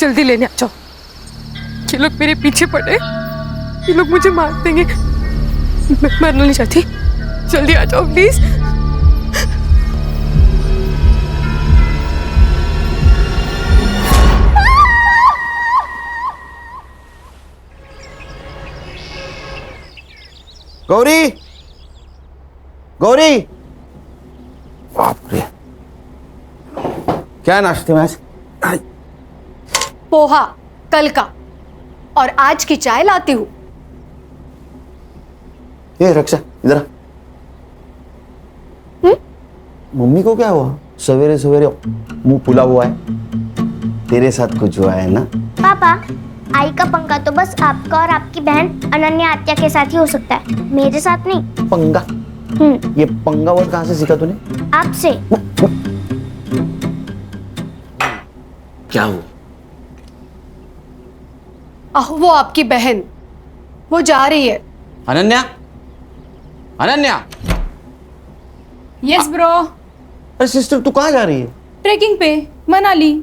जल्दी लेने आ जाओ। ये लोग मेरे पीछे पड़े, ये लोग मुझे मार देंगे। मैं मरना नहीं चाहती, जल्दी आ जाओ प्लीज। गौरी, गौरी, बाप रे, क्या नाश्ते में आज? पोहा कल का, और आज की चाय लाती हूँ। ये रक्षा इधर आ। मम्मी को क्या हुआ? सवेरे सवेरे मुंह फुला हुआ है। तेरे साथ कुछ हुआ है ना? पापा, आई का पंगा तो बस आपका और आपकी बहन अनन्या आत्या के साथ ही हो सकता है, मेरे साथ नहीं। पंगा? ये पंगा वर्ड कहाँ से सीखा तूने? आपसे। क्या हुआ? वो आपकी बहन, वो जा रही है। अनन्या, अनन्या। Yes bro. अरे सिस्टर, तू कहाँ जा रही है? ट्रेकिंग पे, मनाली।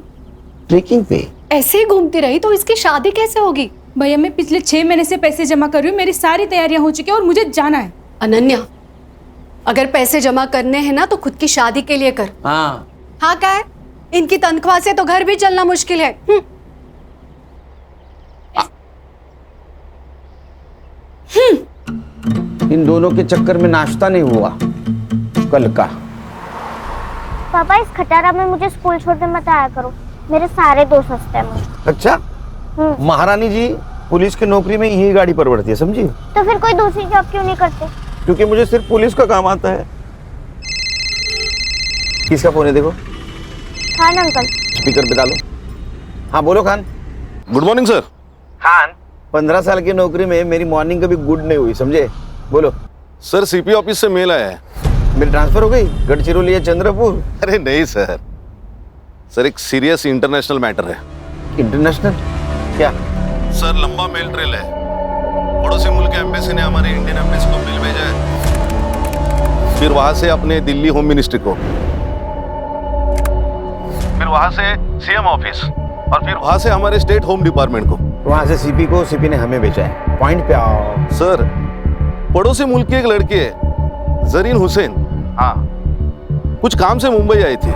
ट्रेकिंग पे? ऐसे ही घूमती रही तो इसकी शादी कैसे होगी? भैया मैं पिछले 6 महीने से पैसे जमा कर रही हूँ, मेरी सारी तैयारियां हो चुकी है और मुझे जाना है। अनन्या, अगर पैसे जमा करने हैं ना तो खुद की शादी के लिए कर। हाँ। हाँ क्या है? इनकी तनख्वाह से तो घर भी चलना मुश्किल है। इन दोनों के चक्कर में नाश्ता नहीं हुआ कल का। पापा, इस खटारा में मुझे स्कूल छोड़ने मत आया करो, मेरे सारे दोस्त हंसते हैं मुझे। अच्छा, महारानी जी पुलिस की नौकरी में यही गाड़ी पर बढ़ती है, समझी? तो फिर कोई दूसरी जॉब क्यों नहीं करते? क्योंकि मुझे सिर्फ पुलिस का काम आता है। किसका फोन है देखो? खान अंकल। स्पीकर पे डालो। हाँ बोलो Khan. Good morning sir. Khan, 15 साल की नौकरी में मेरी मॉर्निंग कभी गुड नहीं हुई, समझे? बोलो। सर सीपी ऑफिस से मेल आया है। मेरी ट्रांसफर हो गई गढ़चिरौली या चंद्रपुर? अरे नहीं सर, सर एक सीरियस इंटरनेशनल मैटर है। इंटरनेशनल क्या? सर लंबा मेल ट्रेल है। पड़ोसी मुल्क के एम्बेसी ने हमारे इंडियन एम्बेसी को मेल भेजा है, फिर वहां से अपने दिल्ली होम मिनिस्ट्री को, फिर वहां से सीएम ऑफिस, और फिर वहां से हमारे स्टेट होम डिपार्टमेंट को। वहां से सीपी को, सीपी ने हमें भेजा है। पॉइंट पे आओ। सर पड़ोसी मुल्क की एक लड़की है जरीन हुसैन, हाँ, कुछ काम से मुंबई आई थी।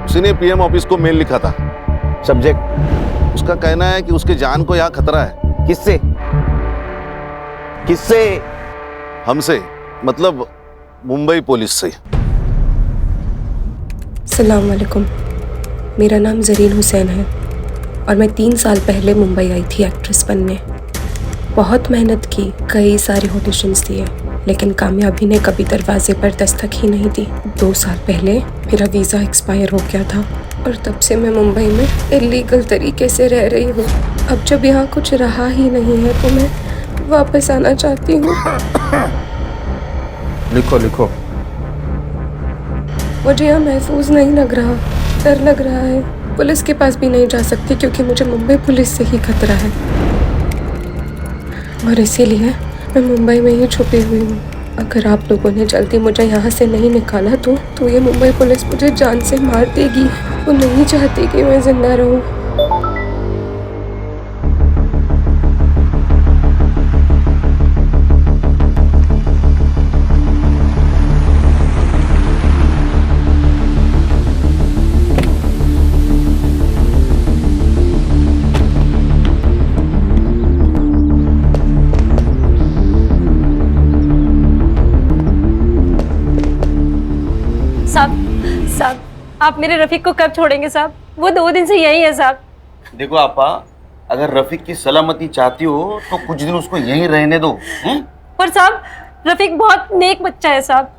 उसी ने पीएम ऑफिस को मेल लिखा था। सब्जेक्ट? उसका कहना है कि उसके जान को यहाँ खतरा है। किससे? किससे? हमसे, मतलब मुंबई पुलिस से। अस्सलाम वालेकुम, मेरा नाम जरीन हुसैन है और मैं 3 साल पहले मुंबई आई थी एक्ट्रेस बनने। बहुत मेहनत की, कई सारे ऑडिशंस दिए, लेकिन कामयाबी ने कभी दरवाजे पर दस्तक ही नहीं दी। 2 साल पहले मेरा वीज़ा एक्सपायर हो गया था और तब से मैं मुंबई में इलीगल तरीके से रह रही हूँ। अब जब यहाँ कुछ रहा ही नहीं है तो मैं वापस आना चाहती हूँ। लिखो लिखो। मुझे यहाँ महफूज नहीं लग रहा, डर लग रहा है। पुलिस के पास भी नहीं जा सकती क्योंकि मुझे मुंबई पुलिस से ही खतरा है, और इसीलिए मैं मुंबई में ही छुपी हुई हूँ। अगर आप लोगों ने जल्दी मुझे यहाँ से नहीं निकाला तो ये मुंबई पुलिस मुझे जान से मार देगी। वो नहीं चाहती कि मैं जिंदा रहूँ। साहब, आप मेरे रफीक को कब छोड़ेंगे साहब? वो 2 दिन से यही है साहब। देखो आपा, अगर रफीक की सलामती चाहती हो तो कुछ दिन उसको यहीं रहने दो। पर साहब, रफीक बहुत नेक बच्चा है साहब।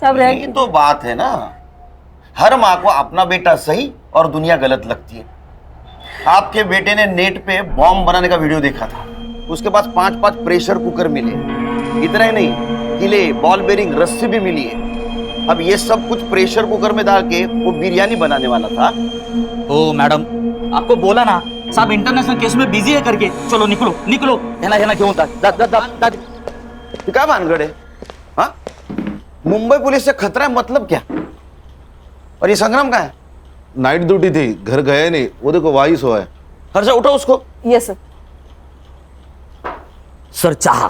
साहब ये तो बात है ना, हर माँ को अपना बेटा सही और दुनिया गलत लगती है। आपके बेटे ने नेट पे बॉम्ब बनाने का वीडियो देखा था, उसके पास 5-5 प्रेशर कुकर मिले। इतना ही नहीं, किले, बॉल बेरिंग, रस्सी भी मिली है। अब ये सब कुछ प्रेशर कुकर में डाल के वो बिरयानी बनाने वाला था। ओ मैडम, आपको बोला ना साहब इंटरनेशनल केस में बिजी है करके। चलो निकलो निकलो। है क्यों होता क्या भानगढ़ है? हाँ, मुंबई पुलिस से खतरा है मतलब क्या? और ये संग्राम कहाँ है? नाइट ड्यूटी थी, घर गया नहीं, वो देखो वही सोया है। हर्षा उठो उसको। Yes sir. सर चाह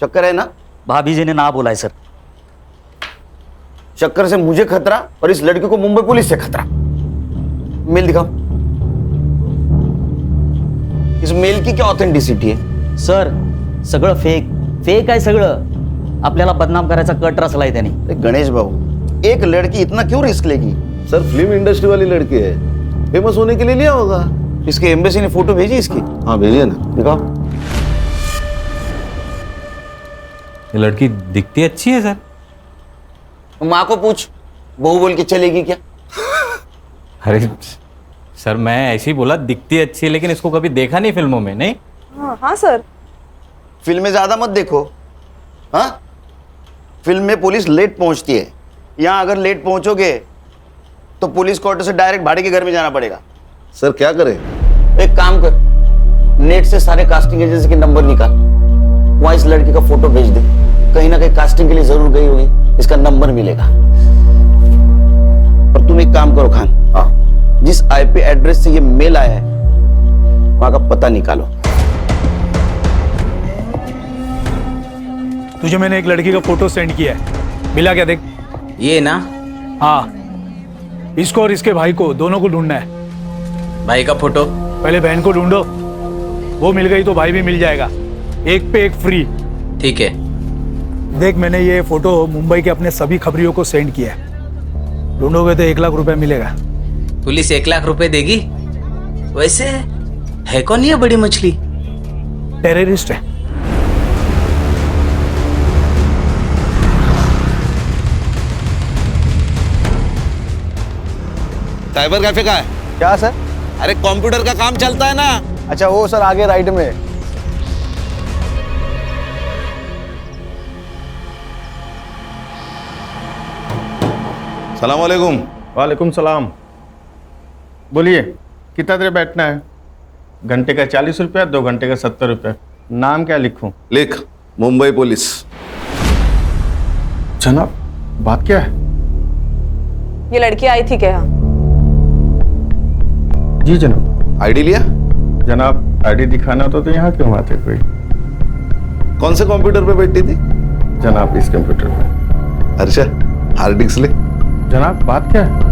चक्कर है ना? भाभी जी ने ना बोला है सर। चक्कर से मुझे खतरा और इस लड़की को मुंबई पुलिस से खतरा। मेल दिखाओ। इस मेल की क्या ऑथेंटिसिटी है? सर सगळं फेक आहे सगळं। आपल्याला बदनाम करायचा कट रचलाय त्याने। अरे गणेश बाबू, एक लड़की इतना क्यों रिस्क लेगी? सर फिल्म इंडस्ट्री वाली लड़की है, फेमस होने के लिए लिया होगा। इसके एम्बेसी ने फोटो भेजी इसकी? हाँ भेजिए ना। दिखाओ। ये लड़की दिखती अच्छी है सर। माँ को पूछ, बहू बोल के चलेगी क्या? अरे सर मैं ऐसे ही बोला, दिखती अच्छी है, लेकिन इसको कभी देखा नहीं फिल्मों में। नहीं हाँ सर। फिल्में ज्यादा मत देखो। हाँ, फिल्म में पुलिस लेट पहुंचती है, यहाँ अगर लेट पहुंचोगे तो पुलिस क्वार्टर से डायरेक्ट भाड़े के घर में जाना पड़ेगा। सर क्या करें? एक काम कर, नेट से सारे कास्टिंग एजेंसी के नंबर निकाल, वहां इस लड़की का फोटो भेज दे। कहीं ना कहीं कास्टिंग के लिए जरूर गई होगी, इसका नंबर मिलेगा। और तुम एक काम करो खान, जिस आईपी एड्रेस से ये मेल आया है वहां का पता निकालो। तुझे मैंने एक लड़की का फोटो सेंड किया है, मिला क्या देख? ये ना? हाँ, इसको और इसके भाई को, दोनों को ढूंढना है। भाई का फोटो? पहले बहन को ढूंढो, वो मिल गई तो भाई भी मिल जाएगा, एक पे एक फ्री। ठीक है। देख मैंने ये फोटो मुंबई के अपने सभी खबरियों को सेंड किया है, ढूंढोगे तो 1 लाख रुपए मिलेगा। पुलिस 1 लाख रुपए देगी? वैसे है कौन ये बड़ी मछली? टेररिस्ट है। साइबर कैफे का है क्या सर? अरे कंप्यूटर का काम चलता है ना। अच्छा वो सर आगे राइट में। सलाम वालेकुम। वालेकुम सलाम। बोलिए कितना देर बैठना है? घंटे का 40 रुपया, 2 घंटे का 70 रुपया। नाम क्या लिखूं? लिख, मुंबई पुलिस। जनाब बात क्या है? ये लड़की आई थी क्या? जी जनाब। आईडी लिया? जनाब आईडी दिखाना तो यहाँ क्यों आते कोई? कौन से कंप्यूटर पे बैठी थी? जनाब इस कंप्यूटर पे। हर्षा हार्ड डिस्क ले। जनाब बात क्या है?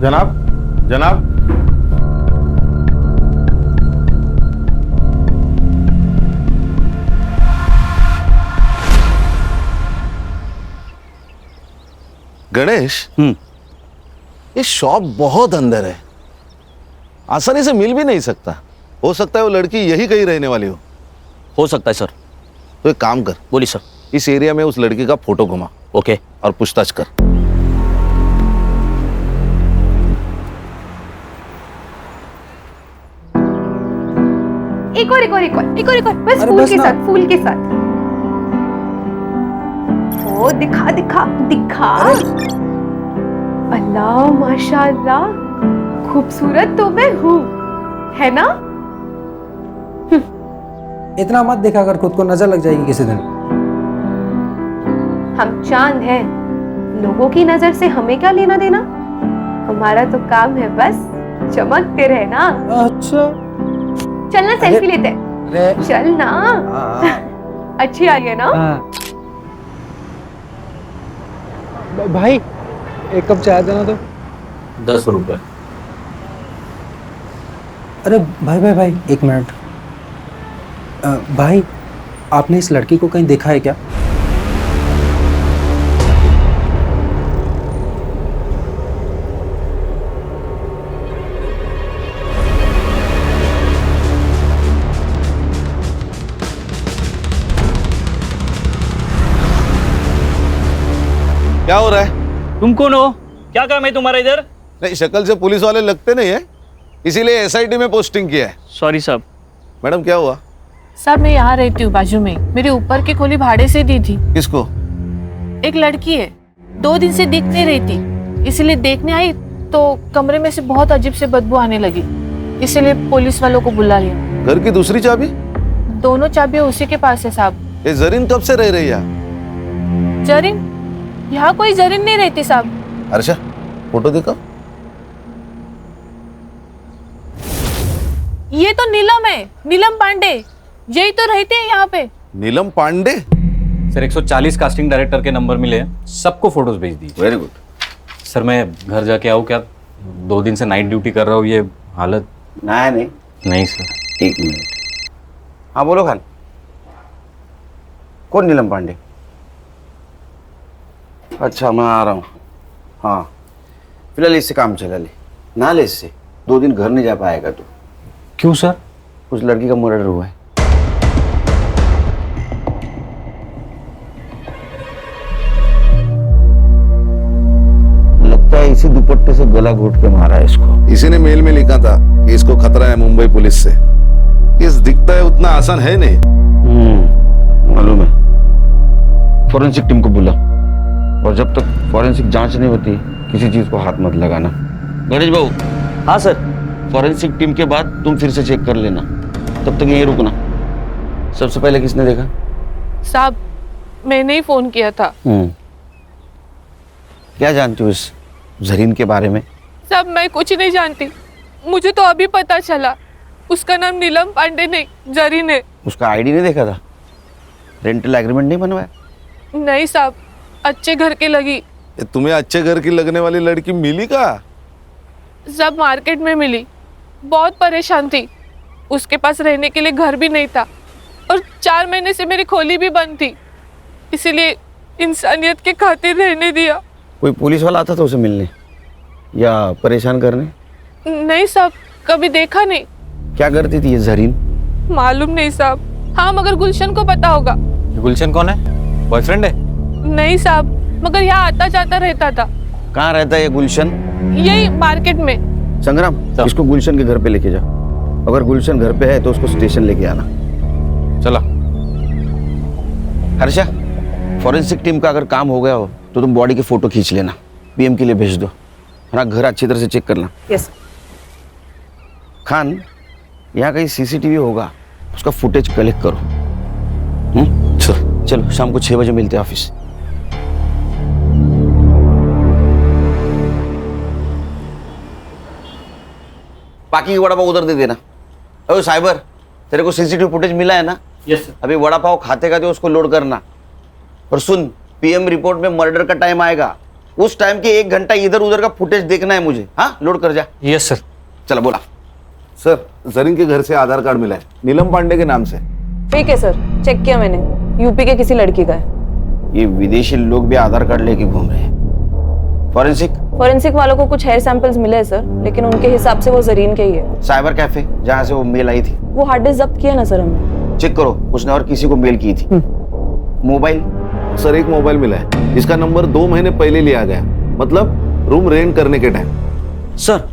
जनाब जनाब गणेश, ये शॉप बहुत अंदर है, आसानी से मिल भी नहीं सकता। हो सकता है वो लड़की यही कहीं रहने वाली हो सकता है सर। तो एक काम कर, बोलिए सर। इस एरिया में उस लड़की का फोटो घुमा। ओके। और पूछताछ कर। एक और बस फूल के साथ, फूल के साथ। ओ दिखा दिखा दिखा। अल्लाह माशाअल्लाह, खूबसूरत तो मैं हूँ, है ना? इतना मत दिखा कर, खुद को नजर लग जाएगी किसी दिन। हम चांद हैं, लोगों की नजर से हमें क्या लेना देना? हमारा तो काम है बस चमकते रहना। अच्छा चलना सेल्फी लेते हैं। चल ना। अच्छी आ रही है ना? भाई एक कप चाय देना तो। 10 रुपए। अरे भाई भाई भाई एक मिनट। भाई आपने इस लड़की को कहीं देखा है क्या? क्या हो रहा है? तुम कौन हो? क्या काम है तुम्हारा इधर? नहीं, शक्ल से पुलिस वाले लगते नहीं है, इसीलिए एसआईटी में पोस्टिंग किया है। सॉरी साहब। मैडम क्या हुआ? सर मैं यहाँ रहती हूँ बाजू में, मेरे ऊपर की खोली भाड़े से दी थी। किसको? एक लड़की है, 2 दिन से दिख नहीं रही थी, इसलिए देखने आई तो कमरे में से बहुत अजीब से बदबू आने लगी, इसलिए पुलिस वालों को बुला लिया। घर की दूसरी चाबी? दोनों चाबियां उसी के पास है साहब। ये जरीन कब से रह रही है? जरीन यहाँ कोई जरीन नहीं रहती साहब। हर्षा फोटो देखो। ये तो नीलम है, नीलम पांडे, यही तो रहते हैं यहाँ पे। नीलम पांडे? सर 140 कास्टिंग डायरेक्टर के नंबर मिले हैं, सबको फोटोज भेज दीजिए। Very good. सर मैं घर जाके आऊँ क्या? 2 दिन से नाइट ड्यूटी कर रहा हूँ, ये हालत। नहीं सर। 1 मिनट। हाँ बोलो खान, कौन नीलम पांडे? अच्छा मैं आ रहा हूँ। हाँ फिलहाल इससे काम चला ले, ना ले इससे 2 दिन घर नहीं जा पाएगा तू। क्यों सर? उस लड़की का मर्डर हुआ है। लगता है इसी दुपट्टे से गला घोट के मारा है इसको। इसी ने मेल में लिखा था कि इसको खतरा है मुंबई पुलिस से। केस दिखता है उतना आसान है नहीं। मालूम है। फॉरेंसिक टीम को बुला, और जब तक फॉरेंसिक जांच नहीं होती किसी चीज को हाथ मत लगाना। गणेश बाबू। हाँ सर। फॉरेंसिक टीम के बाद तुम फिर से चेक कर लेना, तब तक यहीं रुकना। सबसे पहले किसने देखा? साहब मैंने ही फोन किया था। क्या जानती हो इस जरीन के बारे में? साहब मैं कुछ नहीं जानती, मुझे तो अभी पता चला उसका नाम नीलम पांडे नहीं जरीन है। उसका आईडी नहीं देखा था? रेंटल एग्रीमेंट नहीं बनवाया? नहीं साहब, अच्छे घर की लगी। तुम्हें अच्छे घर की लगने वाली लड़की मिली का? सब मार्केट में मिली, बहुत परेशान थी, उसके पास रहने के लिए घर भी नहीं था, और 4 महीने से मेरी खोली भी बंद थी, इसीलिए इंसानियत के खातिर रहने दिया। कोई पुलिस वाला आता था उसे मिलने या परेशान करने? नहीं साहब, कभी देखा नहीं। क्या करती थी ये जरीन? मालूम नहीं साहब। हाँ मगर गुलशन को पता होगा। गुलशन कौन है? बॉयफ्रेंड है? नहीं साहब, मगर यहाँ आता जाता रहता था। कहाँ रहता है ये गुलशन? यही मार्केट में। संग्राम, इसको गुलशन के घर पे लेके जाओ। अगर गुलशन घर पे है तो उसको स्टेशन लेके आना। चला। हर्षा, फॉरेंसिक टीम का अगर काम हो गया हो तो तुम बॉडी की फोटो खींच लेना, पीएम के लिए भेज दो। है ना, घर अच्छी तरह से चेक करना। यस। खान, यहाँ कहीं सीसीटीवी होगा, उसका फुटेज कलेक्ट करो। चलो शाम को 6 बजे मिलते हैं ऑफिस। बाकी वड़ा पाव उधर दे देना। अरे साइबर, तेरे को सीसीटीवी फुटेज मिला है ना? Yes sir. अभी वड़ा पाव खाते खाते उसको लोड करना। और सुन, पीएम रिपोर्ट में मर्डर का टाइम आएगा, उस टाइम के 1 घंटा इधर उधर का फुटेज देखना है मुझे। हाँ, लोड कर जा। Yes sir. चलो बोला। सर जरीन के घर से आधार कार्ड मिला है, नीलम पांडे के नाम से। ठीक है सर, चेक किया मैंने, यूपी के किसी लड़की का है। ये विदेशी लोग भी आधार कार्ड लेके घूम रहे हैं। फॉरेंसिक वालों को कुछ हेयर सैंपल्स मिले हैं सर, लेकिन उनके हिसाब से वो जरीन के ही है। साइबर कैफे जहाँ से वो मेल आई थी, वो हार्ड डिस्क जब्त किया ना सर हमने। चेक करो उसने और किसी को मेल की थी। मोबाइल? सर एक मोबाइल मिला है, इसका नंबर 2 महीने पहले लिया गया, मतलब रूम रेंट करने के टाइम। सर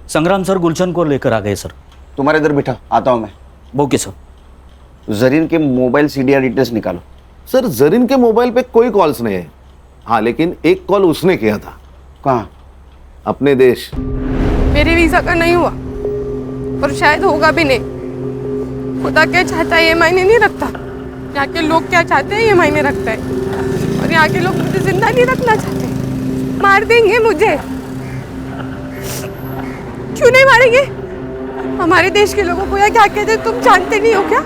संग्राम सर गुलशन को लेकर आ गए सर। तुम्हारे इधर बैठा, आता हूँ मैं। Okay sir. जरीन के मोबाइल सीडीआर डिटेल्स निकालो। सर जरीन के मोबाइल पे कोई कॉल्स नहीं है। हाँ लेकिन एक कॉल उसने किया था। कहाँ? अपने देश। मेरे वीजा का नहीं हुआ और शायद होगा भी नहीं। खुदा क्या चाहता है ये मायने नहीं रखता, यहाँ के लोग क्या चाहते हैं ये मायने रखता है। और यहाँ के लोग मुझे जिंदा नहीं रखना चाहते, मार देंगे मुझे। क्यों नहीं मारेंगे? हमारे देश के लोगों को या क्या कहते तुम जानते नहीं हो क्या?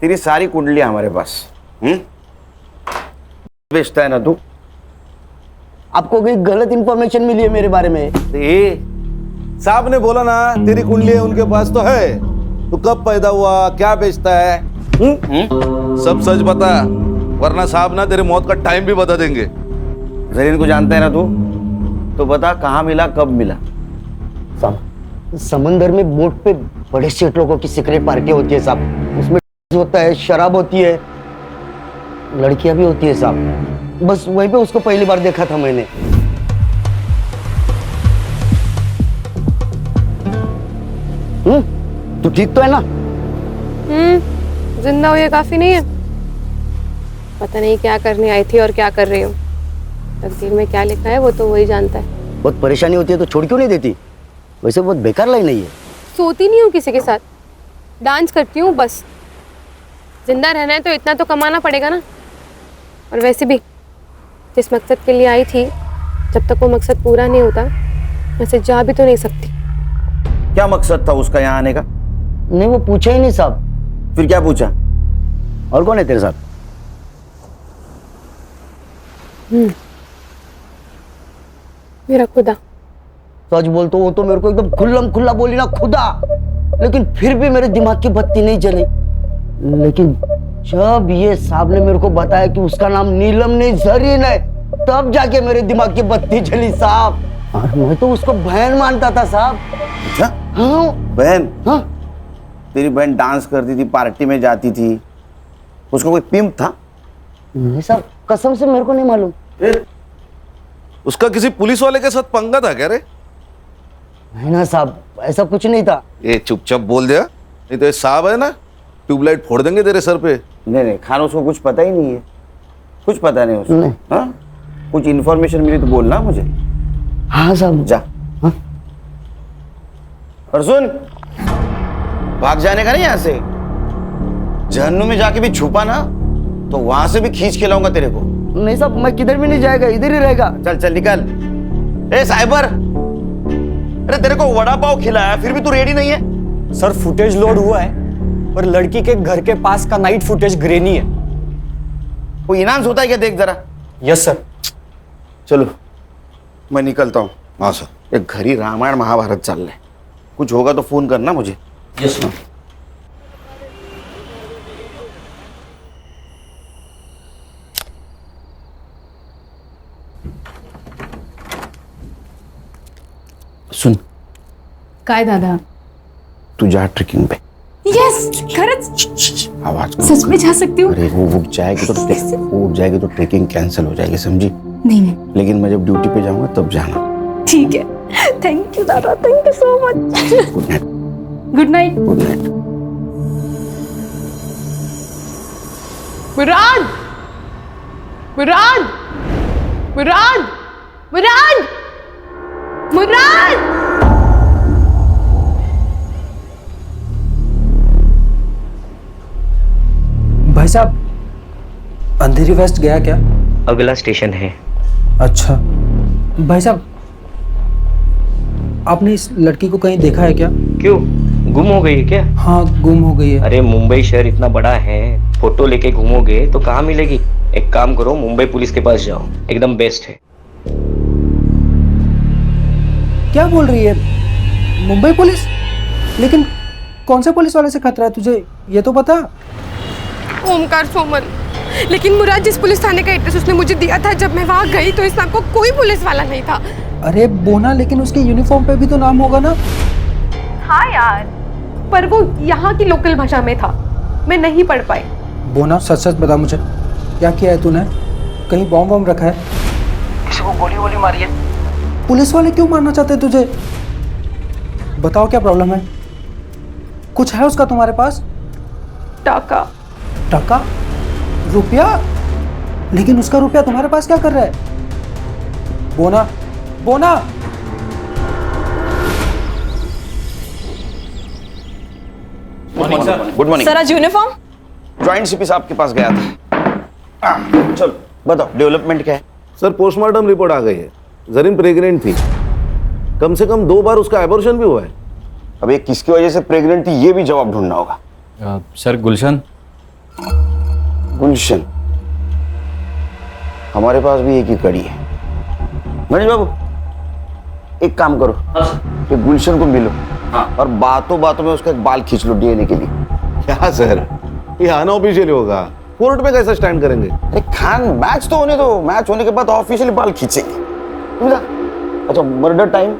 तेरी सारी कुंडलियां हमारे पास। बेचता है ना तू? आपको कोई गलत इंफॉर्मेशन मिली है मेरे बारे में? साहब ने बोला ना तेरी कुंडली उनके पास तो है। तू कब पैदा हुआ, क्या बेचता है, सब सच बता, वरना साहब ना तेरे मौत का टाइम भी बता देंगे। जरीन को जानता है ना तू? तो बता कहाँ मिला, कब मिला? समंदर में बोट पे बड़े सेठ लोगों की सीक्रेट पार्टी होती है साहब, उसमें होता है, शराब होती है, लड़कियां भी होती है साहब। बस वहीं पे उसको पहली बार देखा था मैंने। तू ठीक तो है ना? जिंदा हो ये काफी नहीं है। पता नहीं क्या करने आई थी और क्या कर रही हूँ। तकदीर में क्या लिखा है वो तो वही जानता है। बहुत परेशानी होती है तो छोड़ क्यों नहीं देती? वैसे बहुत बेकार लाइन नहीं है। सोती नहीं हूँ किसी के साथ, डांस करती हूँ बस। जिंदा रहना है तो इतना तो कमाना पड़ेगा ना। और वैसे भी जिस मकसद के लिए आई थी, जब तक वो मकसद पूरा नहीं होता वैसे जा भी तो नहीं सकती। क्या मकसद था उसका यहाँ आने का? नहीं, वो पूछा ही नहीं साहब। फिर क्या पूछा? और कौन है तेरे साथ? मेरा खुदा। सच बोल तो वो तो मेरे को एकदम खुल्लम खुल्ला बोली ना, खुदा। लेकिन फिर भी मेरे दिमाग की बत्ती नहीं जली। लेकिन जब ये साहब ने मेरे को बताया कि उसका नाम नीलम नहीं जरीन है, तब जाके मेरे दिमाग की बत्ती जली साहब। और मैं तो उसको बहन मानता था साहब। अच्छा? हाँ बहन? हाँ। तेरी बहन डांस करती थी, पार्टी में जाती थी, उसका कोई पिंप था? नहीं साहब, कसम से मेरे को नहीं मालूम। उसका किसी पुलिस वाले के साथ पंगा था क्या रे? नहीं ना साहब, ऐसा कुछ नहीं था। ये चुपचाप बोल दिया, नहीं तो ये साहब है ना, ट्यूबलाइट फोड़ देंगे तेरे सर पे। नहीं खान, उसको कुछ पता ही नहीं है, कुछ पता नहीं उसको। हाँ, कुछ इन्फॉर्मेशन मिली तो बोलना मुझे। हाँ साहब। जा। हाँ? और सुन, भाग जाने का नहीं यहाँ से। जहन्नुम में जाके भी छुपा ना तो वहां से भी खींच के लाऊंगा तेरे को। नहीं साहब, मैं किधर भी नहीं जाएगा, इधर ही रहेगा। चल चल निकल। ए साइबर, अरे तेरे को वड़ा पाव खिलाया फिर भी तू रेडी नहीं है? सर फुटेज लोड हुआ है, पर लड़की के घर के पास का नाइट फुटेज ग्रेनी है। कोई इनाम होता है क्या? देख जरा। Yes sir. चलो मैं निकलता हूँ। हाँ सर। एक घरी रामायण महाभारत चल रहा है, कुछ होगा तो फोन करना मुझे। Yes sir. सुन, काय दादा? तू जा ट्रेकिंग पे। यस, खरंच आवाज कम सच में कर। जा सकती हूँ? अरे वो उठ जाएगी तो ट्रेकिंग कैंसिल हो जाएगी, समझी? नहीं। लेकिन मैं जब ड्यूटी पे जाऊंगा तब जाना। ठीक है, थैंक यू दादा, thank you so much. Good night. Good night. Good night. Murad, Murad, Murad, Murad, Murad. भाई साहब, अंधेरी वेस्ट गया क्या? अगला स्टेशन है। अच्छा भाई साहब, आपने इस लड़की को कहीं देखा है क्या? क्यों, गुम हो गई है क्या? हाँ, गुम हो गई है। अरे मुंबई शहर इतना बड़ा है, फोटो लेके घूमोगे तो कहाँ मिलेगी? एक काम करो, मुंबई पुलिस के पास जाओ, एकदम बेस्ट है। क्या बोल रही है? मुंबई पुलिस? लेकिन कौन से पुलिस वाले से खतरा है तुझे, ये तो बता। ओमकार सोमन, लेकिन मुराद जिस पुलिस थाने का एड्रेस उसने मुझे दिया था, जब मैं वहाँ गई तो इस नाम को कोई पुलिस वाला नहीं था। अरे बोना, लेकिन उसके यूनिफॉर्म पे भी तो नाम होगा ना? हाँ यार, पर वो यहाँ की लोकल भाषा में था, मैं नहीं पढ़ पाई। बोना, सच सच बता मुझे, क्या किया है तूने? कहीं बॉम्ब वॉम्ब रखा है? किसी को गोली वोली मारी है? पुलिस वाले क्यों मारना चाहते हैं तुझे? बताओ क्या प्रॉब्लम है? कुछ है उसका तुम्हारे पास? टाका। टाका? रुपया? लेकिन उसका रुपया तुम्हारे पास क्या कर रहा है? बोना, बोना। गुड मॉर्निंग सर, आज यूनिफॉर्म? ज्वाइंट सीपी साहब के पास गया था। चलो बताओ, डेवलपमेंट क्या है? सर पोस्टमार्टम रिपोर्ट आ गई है, जरीन प्रेग्नेंट थी, कम से कम 2 बार उसका एबॉर्शन भी हुआ है। अब ये किसकी वजह से प्रेग्नेंट थी, ये भी जवाब ढूंढना होगा। सर गुलशन। गुलशन, हमारे पास भी एक ही कड़ी है। गणेश बाबू, एक काम करो, कि गुलशन को मिलो और बातों बातों में उसका एक बाल खींच लो डीएनए के लिए। क्या सर, ये अनऑफिशियली होगा, कोर्ट में कैसे स्टैंड करेंगे? अरे खान, मैच तो होने दो, मैच होने के बाद ऑफिशियली बाल खींचेंगे। अच्छा, मर्डर टाइम?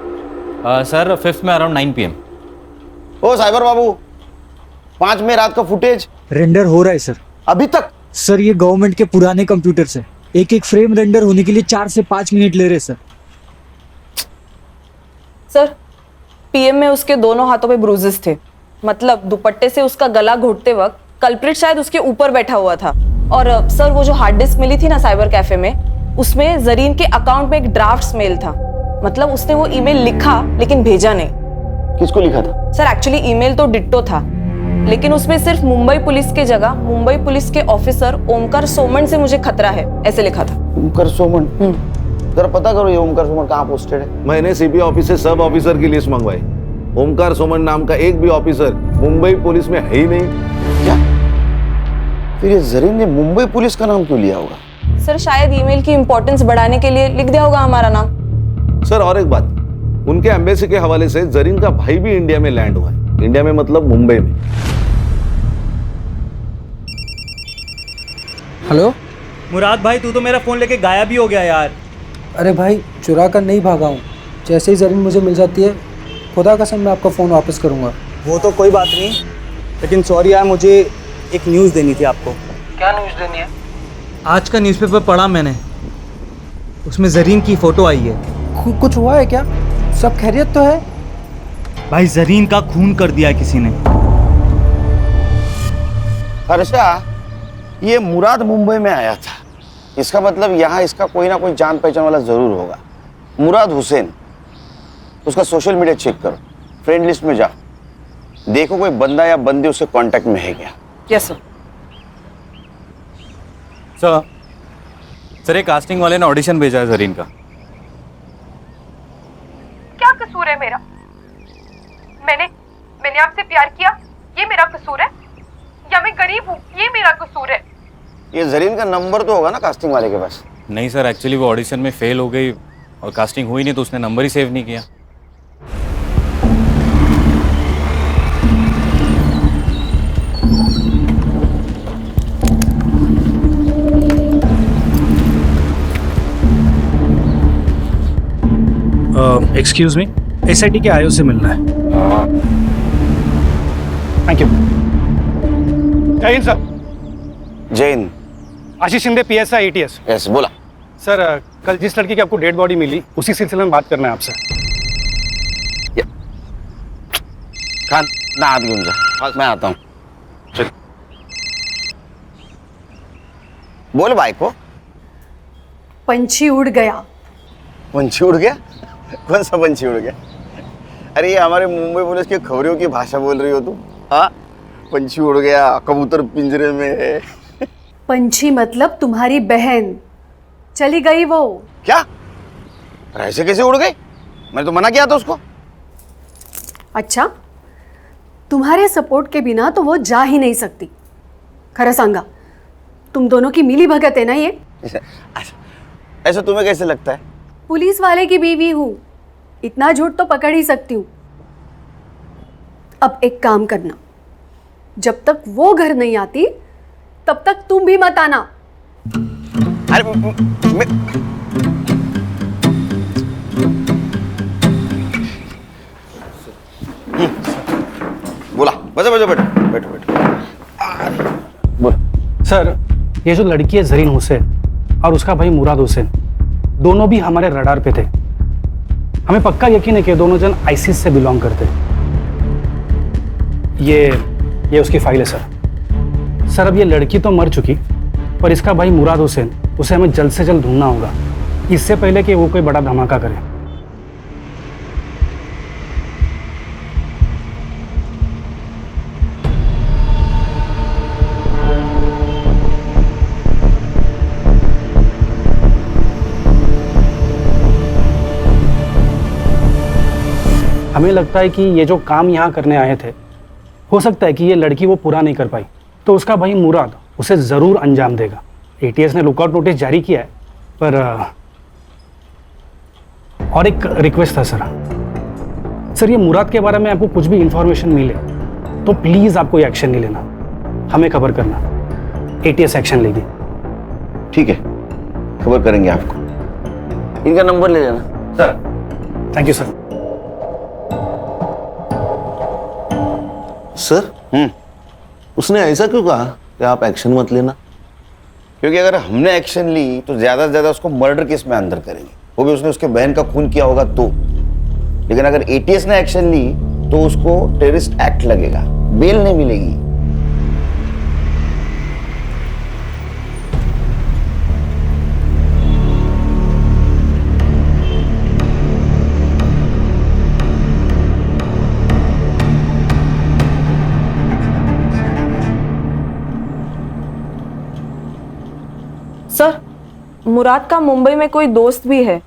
सर 5th में अराउंड 9 PM। ओ साइबर बाबू, 5 में रात का फुटेज रेंडर हो रहा है सर। अभी तक? सर ये गवर्नमेंट के पुराने कंप्यूटर से एक एक फ्रेम रेंडर होने के लिए 4 से 5 मिनट ले रहे सर। सर, पीएम में उसके दोनों हाथों पे ब्रूजेस थे, मतलब दुपट्टे से उसका गला घोटते वक्त कल्प्रिट शायद उसके ऊपर बैठा हुआ था। और सर, वो जो हार्ड डिस्क मिली थी ना साइबर कैफे में, उसमें जरीन के अकाउंट में एक ड्राफ्ट मेल था, मतलब उसने वो ईमेल लिखा लेकिन भेजा नहीं। किसको लिखा था? सर एक्चुअली ईमेल तो डिट्टो था, लेकिन उसमें सिर्फ मुंबई पुलिस के जगह मुंबई पुलिस के ऑफिसर ओमकार सोमन से मुझे खतरा है ऐसे लिखा था। ओमकार सोमन? जरा पता करो ये ओमकार सोमन कहाँ पोस्टेड है। मैंने सीपी ऑफिस से सब ऑफिसर की लिस्ट मंगवाई। ओमकार सोमन नाम का एक भी ऑफिसर मुंबई पुलिस में है ही नहीं। क्या? फिर ये जरीन ने मुंबई पुलिस का नाम क्यों लिया होगा? सर शायद ईमेल की इंपॉर्टेंस बढ़ाने के लिए लिख दिया होगा हमारा नाम। सर और एक बात, उनके एम्बेसी के हवाले से जरीन का भाई भी इंडिया में लैंड हुआ है। इंडिया में मतलब मुंबई में। हेलो मुराद भाई, तू तो मेरा फोन लेके गायब ही हो गया यार। अरे भाई, चुरा कर नहीं भागा हूँ। जैसे ही जरीन मुझे मिल जाती है, खुदा कसम मैं आपका फ़ोन वापस करूँगा। वो तो कोई बात नहीं, लेकिन सॉरी यार, मुझे एक न्यूज़ देनी थी आपको। क्या न्यूज़ देनी है? आज का न्यूज़पेपर पढ़ा मैंने, उसमें जरीन की फ़ोटो आई है। कुछ हुआ है क्या? सब खैरियत तो है? भाई जरीन का खून कर दिया किसी ने। हर्षा, ये मुराद मुंबई में आया था, इसका मतलब यहाँ इसका कोई ना कोई जान पहचान वाला जरूर होगा। मुराद हुसैन, उसका सोशल मीडिया चेक करो, फ्रेंड लिस्ट में जाओ, देखो कोई बंदा या बंदी उसके कांटेक्ट में है क्या। Yes sir. सर ये कास्टिंग वाले ने ऑडिशन भेजा है जरीन का। क्या कसूर है मेरा? मैंने आपसे प्यार किया, ये मेरा कसूर है? या मैं गरीब हूँ, ये मेरा कसूर है? ये जरीन का नंबर तो होगा ना कास्टिंग वाले के पास। नहीं सर, एक्चुअली वो ऑडिशन में फेल हो गई और कास्टिंग हुई नहीं तो उसने नंबर ही सेव नहीं किया। एक्सक्यूज मी, एसआईटी के आईओ से मिलना है। Thank you. जय हिंद सर। जय हिंद। आशीष शिंदे, पीएसआई एटीएस। यस, बोला। सर कल जिस लड़की की आपको डेड बॉडी मिली, उसी सिलसिले में बात करना है आपसे। खान ना हाथ घूम जा, मैं आता हूँ। चल बोल भाई को। पंछी उड़ गया। पंछी उड़ गया? कौन सा पंछी उड़ गया? अरे ये हमारे मुंबई पुलिस की खबरों की भाषा बोल रही हो तुम? हाँ, पंछी उड़ गया, कबूतर पिंजरे में है। पंछी मतलब तुम्हारी बहन, चली गई वो। क्या? ऐसे कैसे उड़ गई? मैंने तो मना किया था उसको। अच्छा, तुम्हारे सपोर्ट के बिना तो वो जा ही नहीं सकती। खरा सांगा, तुम दोनों की मिली भगत है ना ये? ऐसा तुम्हें कैसे लगता है? पुलिस वाले की बीवी हूं, इतना झूठ तो पकड़ ही सकती हूँ। अब एक काम करना, जब तक वो घर नहीं आती तब तक तुम भी मत आना। अरे बोला, बजा बजा, बैठो बैठो बैठो। बोल। सर, ये जो लड़की है जरीन हुसैन और उसका भाई मुराद हुसैन, दोनों भी हमारे रडार पे थे। हमें पक्का यकीन है कि दोनों जन आईसिस से बिलोंग करते। ये उसकी फाइल है सर। सर अब ये लड़की तो मर चुकी, पर इसका भाई मुराद हुसैन, उसे हमें जल्द से जल्द ढूंढना होगा, इससे पहले कि वो कोई बड़ा धमाका करे। हमें लगता है कि ये जो काम यहाँ करने आए थे, हो सकता है कि ये लड़की वो पूरा नहीं कर पाई, तो उसका भाई मुराद उसे ज़रूर अंजाम देगा। एटीएस ने लुकआउट नोटिस जारी किया है, पर और एक रिक्वेस्ट था सर, ये मुराद के बारे में आपको कुछ भी इंफॉर्मेशन मिले तो प्लीज़ आप कोई एक्शन नहीं लेना, हमें खबर करना, एटीएस एक्शन लेगी। ठीक है, खबर करेंगे आपको। इनका नंबर ले लेना। Sir thank you sir. Sir, उसने ऐसा क्यों कहा कि आप एक्शन मत लेना? क्योंकि अगर हमने एक्शन ली तो ज्यादा से ज्यादा उसको मर्डर केस में अंदर करेंगे, वो भी उसने उसके बहन का खून किया होगा तो। लेकिन अगर एटीएस ने एक्शन ली तो उसको टेररिस्ट एक्ट लगेगा, बेल नहीं मिलेगी। सर, मुराद का मुंबई में कोई दोस्त भी है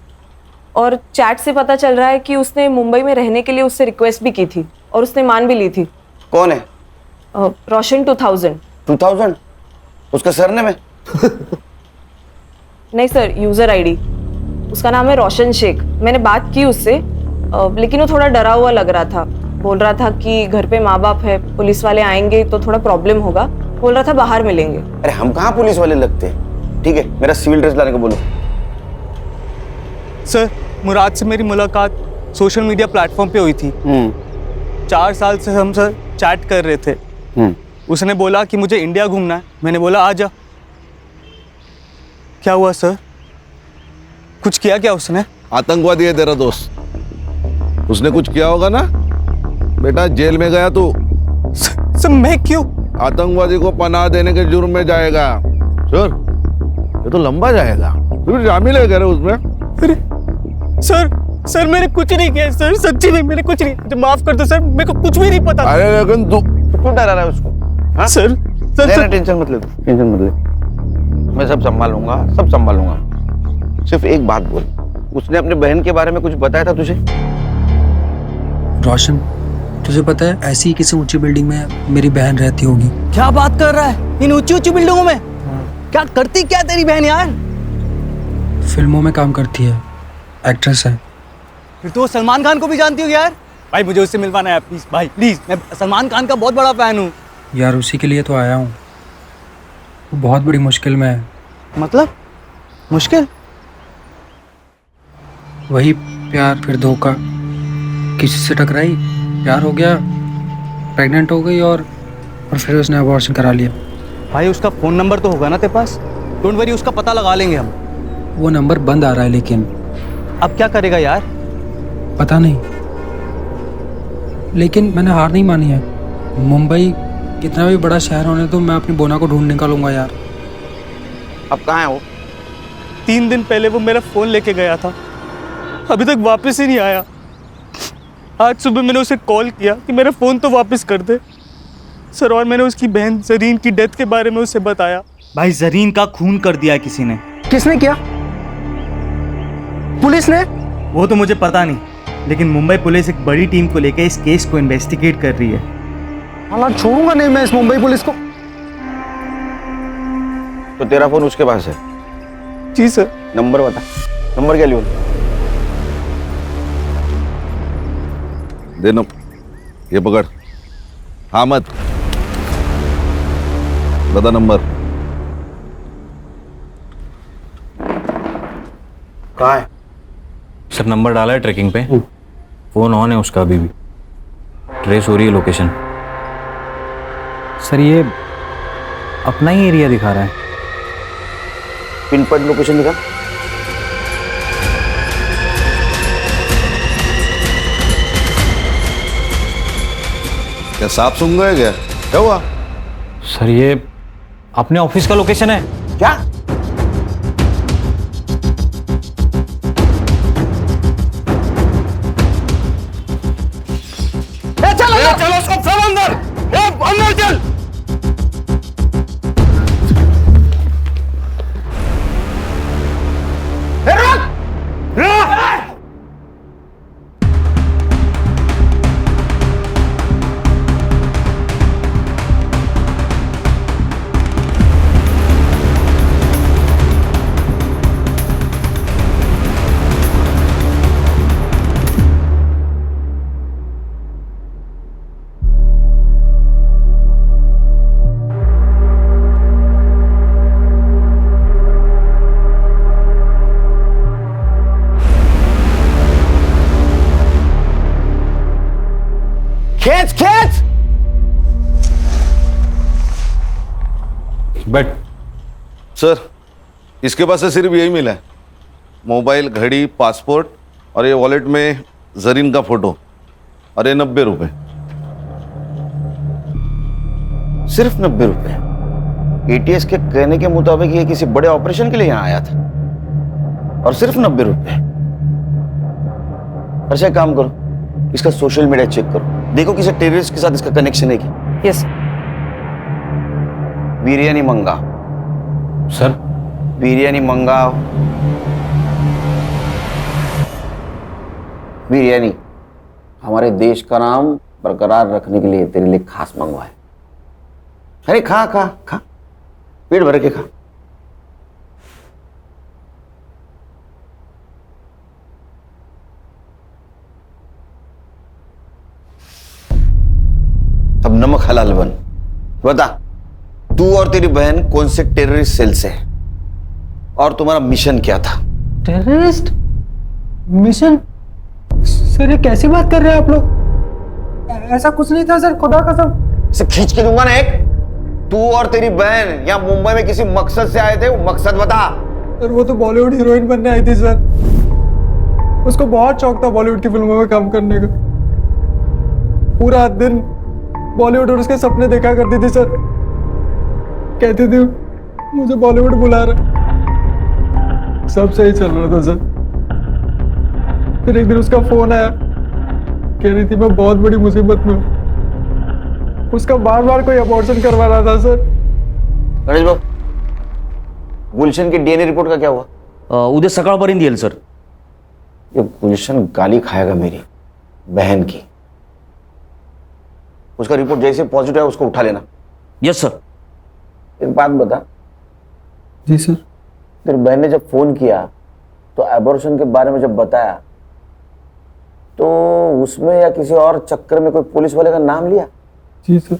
और चैट से पता चल रहा है कि उसने मुंबई में रहने के लिए उससे रिक्वेस्ट भी की थी और उसने मान भी ली थी। कौन है? रोशन 2000। 2000? उसका सरनेम है? नहीं सर, यूजर आईडी। उसका नाम है रोशन शेख। मैंने बात की उससे, लेकिन वो थोड़ा डरा हुआ लग रहा था। बोल रहा था कि घर पे माँ बाप है, पुलिस वाले आएंगे तो थोड़ा प्रॉब्लम होगा। बोल रहा था बाहर मिलेंगे। अरे हम कहाँ पुलिस वाले लगते हैं। ठीक है, मेरा सिविल ड्रेस लाने को बोलो। सर, मुराद से मेरी मुलाकात सोशल मीडिया प्लेटफॉर्म पे हुई थी। 4 साल से हम सर चैट कर रहे थे। उसने बोला कि मुझे इंडिया घूमना है। मैंने बोला आ जा। क्या हुआ सर? कुछ किया क्या उसने? आतंकवादी है तेरा दोस्त, उसने कुछ किया होगा ना बेटा। जेल में गया तू। सर मैं क्यों? आतंकवादी को पनाह देने के जुर्म में जाएगा सर। ये तो लंबा जाएगा। तू शामिल है करे उसमें? अरे सर मैंने कुछ नहीं किया सर, सच्ची में मैंने कुछ नहीं। तो माफ कर दो सर, मेरे को कुछ भी नहीं पता। अरे लेकिन तू क्यों डरा रहा है उसको? हाँ? सर टेंशन मत ले, टेंशन मत ले। मैं सब संभालूंगा, सब संभालूंगा। सिर्फ एक बात बोल, उसने अपने बहन के बारे में कुछ बताया था तुझे? रोशन, तुझे पता है ऐसी ही किसी ऊंची बिल्डिंग में मेरी बहन रहती होगी। क्या बात कर रहा है? इन ऊंची ऊंची बिल्डिंगों में? क्या करती क्या तेरी बहन यार? फिल्मों में काम करती है, एक्ट्रेस है। फिर तो सलमान खान को भी जानती होगी यार। भाई मुझे उससे मिलवाना है प्लीज भाई, प्लीज। मैं सलमान खान का बहुत बड़ा फैन हूँ यार। उसी के लिए तो आया हूँ। वो बहुत बड़ी मुश्किल में है। मतलब मुश्किल? वही प्यार, फिर धोखा, किसी से टकराई, प्यार हो गया, प्रेग्नेंट हो गई और फिर उसने अबॉर्शन करा लिया। भाई उसका फोन नंबर तो होगा ना तेरे पास? डोंट वरी, उसका पता लगा लेंगे हम। वो नंबर बंद आ रहा है, लेकिन अब क्या करेगा यार? पता नहीं, लेकिन मैंने हार नहीं मानी है। मुंबई कितना भी बड़ा शहर होने तो मैं अपनी बोना को ढूंढ निकालूंगा यार। अब कहाँ है वो? 3 दिन पहले वो मेरा फोन लेके गया था, अभी तक वापस ही नहीं आया। आज सुबह मैंने उसे कॉल किया कि मेरा फोन तो वापस कर दे सर, और मैंने उसकी बहन जरीन की डेथ के बारे में उसे बताया। भाई जरीन का खून कर दिया किसी ने। किसने किया? पुलिस ने? वो तो मुझे पता नहीं, लेकिन मुंबई पुलिस एक बड़ी टीम को लेकर इस केस को इन्वेस्टिगेट कर रही है। हालांकि छोड़ूंगा नहीं मैं इस मुंबई पुलिस को। तो तेरा फोन उसके पास है? जी सर। नंबर बता, नंबर क्या लियो? दे नो, ये पकड़। हामद, बता नंबर। कहाँ है? सर नंबर डाला है ट्रैकिंग पे, फोन ऑन है उसका अभी भी, ट्रेस हो रही है लोकेशन। सर ये अपना ही एरिया दिखा रहा है। पिन पॉइंट लोकेशन दिखा। क्या सांप सूंघ गए क्या? क्या हुआ? सर ये अपने ऑफिस का लोकेशन है। क्या? चलो सब अंदर, अंदर चल। खेच खेच। बट सर इसके पास से सिर्फ यही मिला है, मोबाइल, घड़ी, पासपोर्ट और ये वॉलेट में जरीन का फोटो, और ये 90 रुपए। सिर्फ 90 रुपए? एटीएस के कहने के मुताबिक ये किसी बड़े ऑपरेशन के लिए यहाँ आया था, और सिर्फ 90 रुपए। अच्छा एक काम करो, इसका सोशल मीडिया चेक करो, देखो किसी टेररिस्ट के साथ इसका कनेक्शन है क्या। यस। वीरियानी मंगा। सर बिरयानी मंगाओ। बिरयानी हमारे देश का नाम बरकरार रखने के लिए तेरे लिए खास मंगवाए। अरे खा खा खा, पेट भर के खा। अब नमक हलाल बन। बता, तू और तेरी बहन कौन से टेररिस्ट सेल से है और तुम्हारा मिशन क्या था? Terrorist mission? सर ये कैसी बात कर रहे हैं आप लोग? ऐसा कुछ नहीं था सर, खुदा कसम। इसे खींच के दूंगा ना एक। तू और तेरी बहन यहाँ मुंबई में किसी मकसद से आए थे, वो मकसद बता। सर वो तो बॉलीवुड हीरोइन बनने आई थी सर। उसको बहुत शौक था बॉलीवुड की फिल्मों में काम करने का। पूरा दिन बॉलीवुड और उसके सपने देखा करती थी सर। कहती थी मुझे बॉलीवुड बुला रहा। सब सही चल रहा था सर। फिर एक दिन उसका फोन आया, कह रही थी मैं बहुत बड़ी मुसीबत में हूँ। उसका बार बार कोई अबॉर्शन करवा रहा था सर। गणेश भाऊ, गुलशन की डीएनए रिपोर्ट का क्या हुआ? उद्या सकाळपर्यंत येईल सर। ये गुलशन गाली खाएगा मेरी बहन की। उसका रिपोर्ट जैसे पॉजिटिव है उसको उठा लेना। Yes sir. एक बात बता। जी सर। तेरी बहन ने जब फोन किया तो एबॉर्शन के बारे में जब बताया तो उसमें या किसी और चक्कर में कोई पुलिस वाले का नाम लिया? जी सर।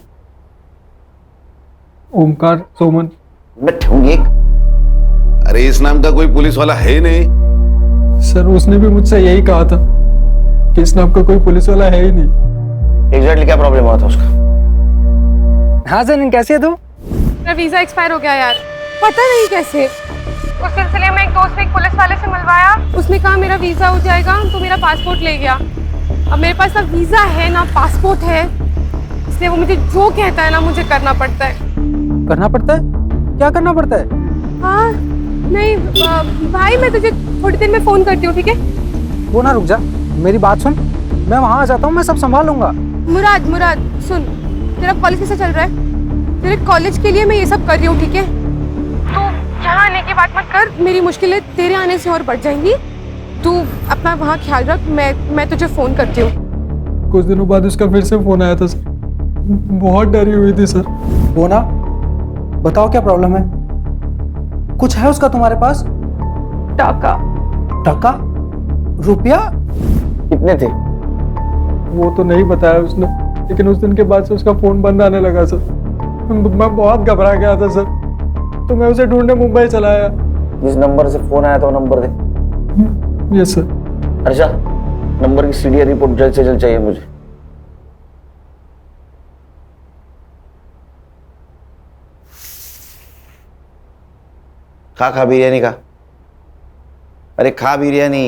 ओमकार सोमन। मैं ठहूंगी एक। अरे इस नाम का कोई पुलिस वाला है नहीं। सर उसने भी मुझसे यही कहा था कि इस नाम का कोई पुलिस वाला है ही नहीं। एग्जैक्टली क्या प्रॉब्लम हुआ था उसका? हाँ जनीन कैसी है तू? मेरा वीजा एक्सपायर हो गया यार, पता नहीं कैसे। उस सिलसिले में एक दोस्त ने एक पुलिस वाले से मिलवाया। उसने कहा मेरा वीजा हो जाएगा, तो मेरा पासपोर्ट ले गया। अब मेरे पास ना वीजा है ना पासपोर्ट है, इसलिए वो मुझे जो कहता है ना मुझे करना पड़ता है। करना पड़ता है? क्या करना पड़ता है? हाँ नहीं भाई, मैं तुझे थोड़ी देर में फोन करती हूँ, ठीक है? वो ना रुक जा, मेरी बात सुन। मैं वहाँ आ जाता हूँ, मैं सब संभाल लूंगा। मुराद सुन, तेरा कॉलेज कैसा चल रहा है? तेरे कॉलेज के लिए मैं ये सब कर रही हूँ, ठीक है? तो यहाँ आने की बात मत कर, मेरी मुश्किलें तेरे आने से और बढ़ जाएंगी। तू अपना वहाँ ख्याल रख, मैं तुझे फोन करती हूँ। कुछ दिनों बाद उसका फिर से फोन आया था सर। बहुत डरी हुई थी सर। वो ना, बताओ क्या प्रॉब्लम है? कुछ है उसका तुम्हारे पास? टाका? रुपया? कितने थे? वो तो नहीं बताया उसने, लेकिन उस दिन के बाद से उसका फोन बंद आने लगा सर। मैं बहुत घबरा गया था सर, तो मैं उसे ढूंढने मुंबई चला आया। जिस नंबर से फोन आया था वो नंबर दे। Yes sir. अच्छा, नंबर की सीडीआर रिपोर्ट जल्द से जल्द चाहिए मुझे। खा बिरयानी खा। अरे खा बिरयानी।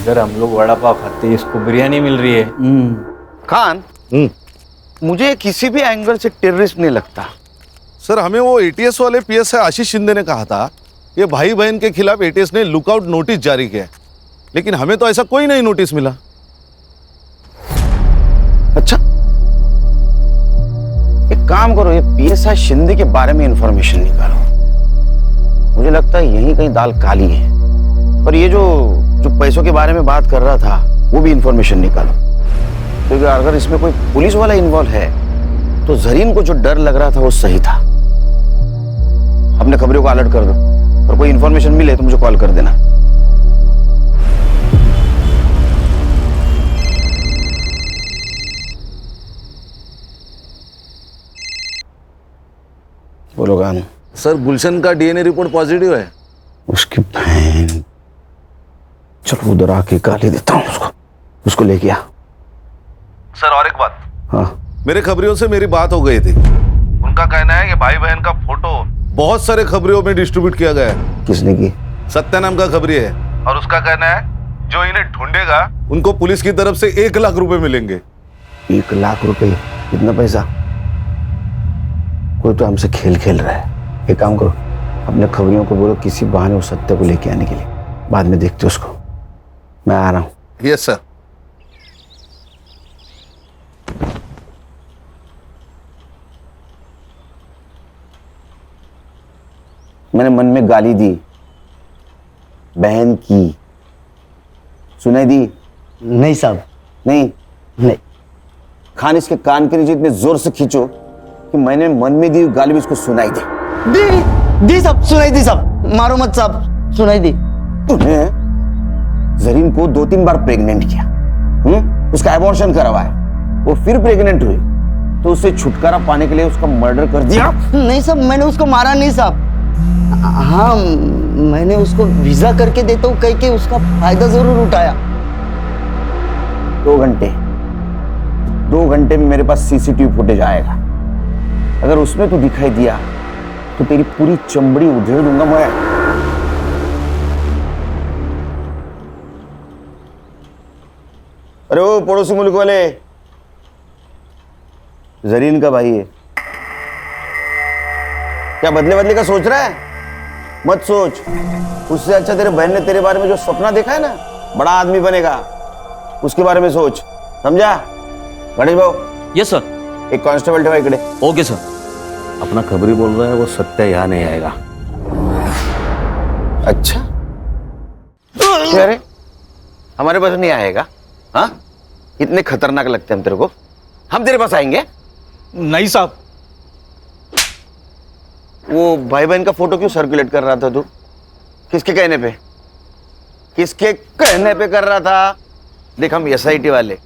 इधर हम लोग वड़ा पाव खाते हैं, इसको बिरयानी मिल रही है। खान, मुझे किसी भी एंगल से टेररिस्ट नहीं लगता। सर हमें वो एटीएस वाले पीएसआई आशीष शिंदे ने कहा था ये भाई बहन के खिलाफ एटीएस ने लुकआउट नोटिस जारी किया, लेकिन हमें तो ऐसा कोई नहीं नोटिस मिला। अच्छा, एक काम करो, ये पीएसआई शिंदे के बारे में इंफॉर्मेशन निकालो। मुझे लगता है यहीं कहीं दाल काली है। और ये जो पैसों के बारे में बात कर रहा था वो भी इंफॉर्मेशन निकालो, क्योंकि अगर इसमें कोई पुलिस वाला इन्वॉल्व है तो जरीन को जो डर लग रहा था वो सही था। अपने खबरों को अलर्ट कर दो और कोई इंफॉर्मेशन मिले तो मुझे कॉल कर देना। बोलो गान। सर गुलशन का डीएनए रिपोर्ट पॉजिटिव है। उसकी बहन, चलो उधर आके गाली देता हूँ उसको लेके आ। सर और एक बात। हाँ, मेरे खबरियों से मेरी बात हो गई थी। उनका कहना है कि भाई बहन का फोटो बहुत सारे खबरियों में डिस्ट्रीब्यूट किया गया है। किसने की? सत्या नाम का खबरी है, और उसका कहना है जो इन्हें ढूंढेगा उनको पुलिस की तरफ से 1 लाख रुपए मिलेंगे। 1 लाख रुपए? कितना पैसा? कोई तो हमसे खेल रहा है। एक काम करो, अपने खबरियों को बोलो किसी बहाने उस सत्य को लेके आने के लिए, बाद में देखते उसको। मैं आ रहा हूँ। Yes sir. मैंने मन में गाली दी, बहन की, सुनाई दी? नहीं साहब। नहीं। खान इसके कान के नीचे इतने जोर से खींचो कि मैंने मन में दी गाली भी इसको सुनाई दे। दी साहब, सुनाई दी साहब, मारो मत साहब, सुनाई दी। तूने जरीन को 2-3 बार प्रेग्नेंट किया, उसका एबॉर्शन करवाया, वो फिर प्रेग्नेंट हुई, तो उससे छुटकारा पाने के लिए उसका मर्डर कर दिया? नहीं साहब, मैंने उसको मारा नहीं साहब। हाँ, मैंने उसको वीजा करके देता हूँ कह के उसका फायदा जरूर उठाया। 2 घंटे में मेरे पास सीसीटीवी फुटेज आएगा। अगर उसमें तू दिखाई दिया तो तेरी पूरी चमड़ी उधेड़ दूंगा मैं। अरे वो पड़ोसी मुल्क वाले, जरीन का भाई है, क्या बदले का सोच रहा है? मत सोच। उससे अच्छा तेरे बहन ने तेरे बारे में जो सपना देखा है ना, बड़ा आदमी बनेगा, उसके बारे में सोच, समझा? गणेश भाऊ। Yes sir. एक कांस्टेबल ठेवा इकडे। Okay sir. अपना खबरी बोल रहा है, वो सत्या यहाँ नहीं आएगा। अच्छा, अरे हमारे पास नहीं आएगा? हाँ, इतने खतरनाक लगते हैं हम तेरे को? हम तेरे पास आएंगे? नहीं साहब। वो भाई बहन का फोटो क्यों सर्कुलेट कर रहा था तू? किसके कहने पे? किसके कहने पे कर रहा था? देख, हम SIT वाले,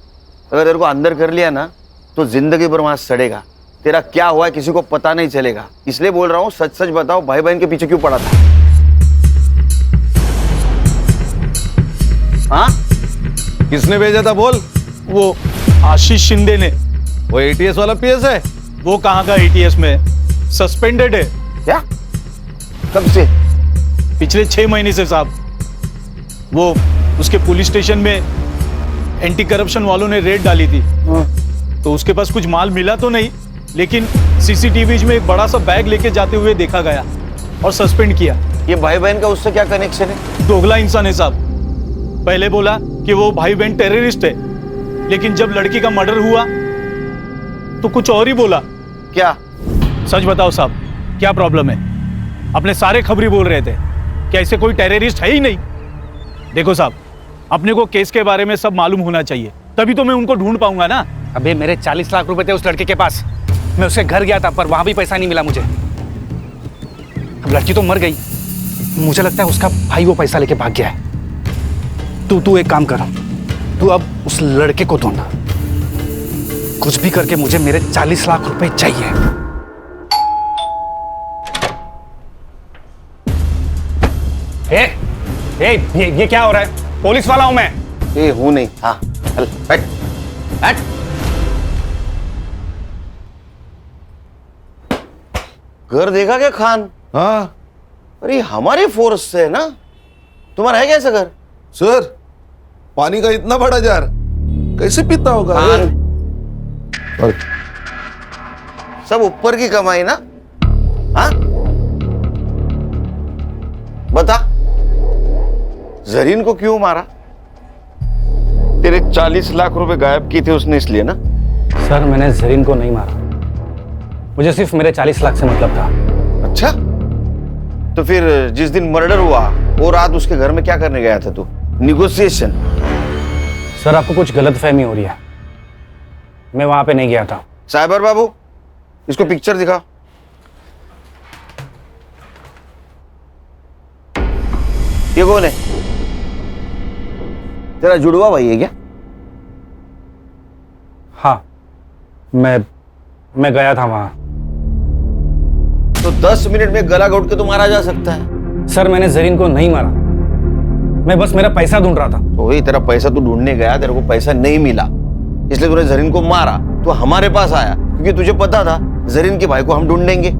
अगर तेरे को अंदर कर लिया ना तो जिंदगी भर वहां सड़ेगा। तेरा क्या हुआ है किसी को पता नहीं चलेगा, इसलिए बोल रहा हूँ, सच सच बताओ, भाई बहन के पीछे क्यों पड़ा था? हाँ, किसने भेजा था बोल? वो आशीष शिंदे ने। वो ATS वाला PS है? वो कहाँ का ATS में, सस्पेंडेड है। क्या? कब से? पिछले 6 महीने से साहब। वो उसके पुलिस स्टेशन में एंटी करप्शन वालों ने रेड डाली थी, तो उसके पास कुछ माल मिला तो नहीं, लेकिन CCTV में एक बड़ा सा बैग लेके जाते हुए देखा गया और सस्पेंड किया। ये भाई बहन का उससे क्या कनेक्शन है? दोगला इंसान है साहब। पहले बोला कि वो भाई बहन टेररिस्ट है, लेकिन जब लड़की का मर्डर हुआ तो कुछ और ही बोला। क्या? सच बताओ साहब, क्या प्रॉब्लम है? अपने सारे खबरी बोल रहे थे कि ऐसे कोई टेररिस्ट है ही नहीं। देखो साहब, अपने को केस के बारे में सब मालूम होना चाहिए, तभी तो मैं उनको ढूंढ पाऊंगा ना। अबे मेरे 40 लाख रुपए थे उस लड़के के पास, मैं उसके घर गया था, पर वहां भी पैसा नहीं मिला मुझे। अब लड़की तो मर गई, मुझे लगता है उसका भाई वो पैसा लेके भाग गया है। तू एक काम कर, तू अब उस लड़के को ढूंढ, कुछ भी करके मुझे मेरे 40 लाख रुपए चाहिए। ये क्या हो रहा है? पुलिस वाला हूं मैं। ये हूं नहीं। हाँ, चल बैठ बैठ। घर देखा क्या खान? हाँ। अरे हमारे फोर्स से है ना, तुम्हारा है कैसा घर? सर, पानी का इतना बड़ा जार कैसे पीता होगा? और सब ऊपर की कमाई ना? हाँ, बता, जरीन को क्यों मारा? तेरे 40 लाख रुपए गायब किए थे उसने, इसलिए ना? सर, मैंने जरीन को नहीं मारा, मुझे सिर्फ मेरे 40 लाख से मतलब था। अच्छा, तो फिर जिस दिन मर्डर हुआ वो रात उसके घर में क्या करने गया था तू? निगोशिएशन? सर, आपको कुछ गलतफहमी हो रही है, मैं वहां पे नहीं गया था। साइबर बाबू, इसको पिक्चर दिखाओ। ये कौन है? तेरा जुड़वा भाई है क्या? हाँ, मैं गया था वहां। तो 10 मिनट में गला घोट के तो मारा जा सकता है। सर, मैंने जरीन को नहीं मारा, मैं बस मेरा पैसा ढूंढ रहा था। तो वही तेरा पैसा तू ढूंढने गया, तेरे को पैसा नहीं मिला, इसलिए तूने जरीन को मारा। तो हमारे पास आया क्योंकि तुझे पता था जरीन के भाई को हम ढूंढेंगे।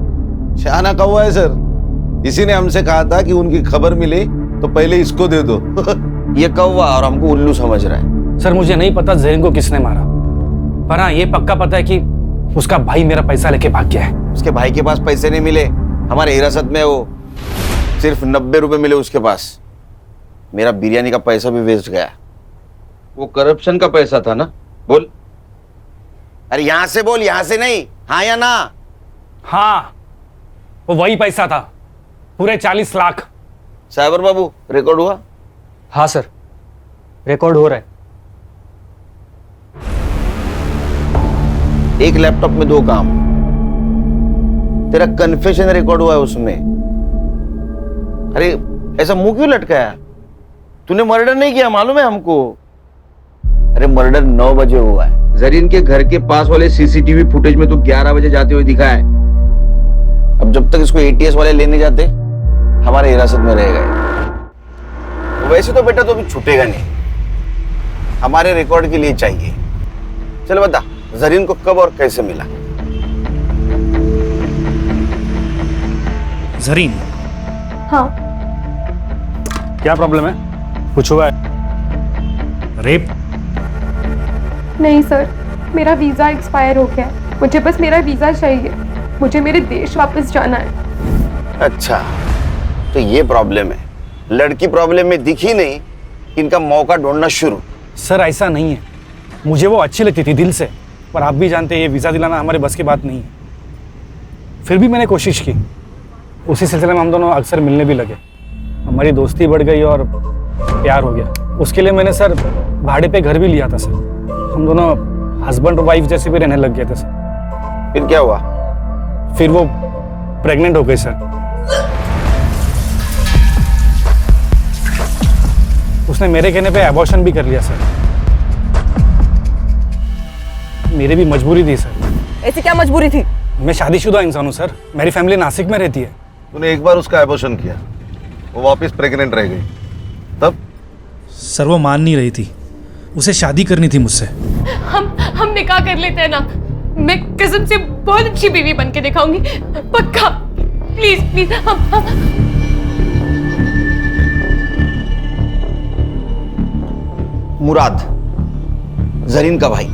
शाना कौवा है सर, इसी ने हमसे कहा था कि उनकी खबर मिले तो पहले इसको दे दो। ये कौवा और हमको उल्लू समझ रहा है। सर, मुझे नहीं पता जरीन को किसने मारा, पर हाँ, ये पक्का पता है कि उसका भाई मेरा पैसा लेके भाग गया है। उसके भाई के पास पैसे नहीं मिले, हमारे हिरासत में वो सिर्फ 90 रुपए मिले उसके पास। मेरा बिरयानी का पैसा भी वेस्ट गया। वो करप्शन का पैसा था ना? बोल। अरे यहां से बोल, यहां से नहीं। हाँ या ना? हाँ, वो वही पैसा था पूरे 40 लाख। साइबर बाबू रिकॉर्ड हुआ? हाँ सर, रिकॉर्ड हो रहा है। एक लैपटॉप में 2 काम। तेरा कन्फेशन रिकॉर्ड हुआ है उसमें। अरे ऐसा मुंह क्यों लटकाया? तूने मर्डर नहीं किया, मालूम है हमको। अरे मर्डर 9 बजे हुआ है। जरीन के घर के पास वाले सीसीटीवी फुटेज में तो 11 बजे जाते हुए दिखा है। अब जब तक इसको एटीएस वाले लेने जाते, हमारे हिरासत में रहेगा। वैसे तो बेटा तो अभी छूटेगा नहीं, हमारे रिकॉर्ड के लिए चाहिए। चल बता, जरीन को कब और कैसे मिला? जरीन? हाँ। क्या प्रॉब्लम है? कुछ हुआ है? रेप? नहीं सर, मेरा वीज़ा एक्सपायर हो गया है। मुझे बस मेरा वीज़ा चाहिए। मुझे मेरे देश वापस जाना है। अच्छा, तो ये प्रॉब्लम है। लड़की प्रॉब्लम में दिखी नहीं, इनका मौका ढूंढना शुरू। सर ऐसा नहीं है, मुझे वो अच्छी लगती थी दिल से, पर आप भी जानते हैं ये वीज़ा दिलाना हमारे बस की बात नहीं है। फिर भी मैंने कोशिश की। उसी सिलसिले में हम दोनों अक्सर मिलने भी लगे। हमारी दोस्ती बढ़ गई और प्यार हो गया। उसके लिए मैंने सर भाड़े पे घर भी लिया था सर। हम दोनों हस्बैंड और वाइफ जैसे भी रहने लग गए थे सर। फिर क्या हुआ? फिर वो प्रेग्नेंट हो गई सर। उसने मेरे कहने पे अबॉर्शन भी कर लिया सर। मेरी भी मजबूरी थी सर। ऐसी क्या मजबूरी थी? मैं शादीशुदा इंसान हूँ सर। मेरी फैमिली नासिक में रहती है। तूने एक बार उसका एबॉर्शन किया, वो वापस प्रेग्नेंट रह गई, तब? सर वो मान नहीं रही थी, उसे शादी करनी थी मुझसे। हम निकाह कर लेते हैं ना। मैं कसम से बहुत अच्छी बीवी बन के दिखाऊंगी, पक्का। प्लीज प्लीज हम। मुराद, जरीन का भाई,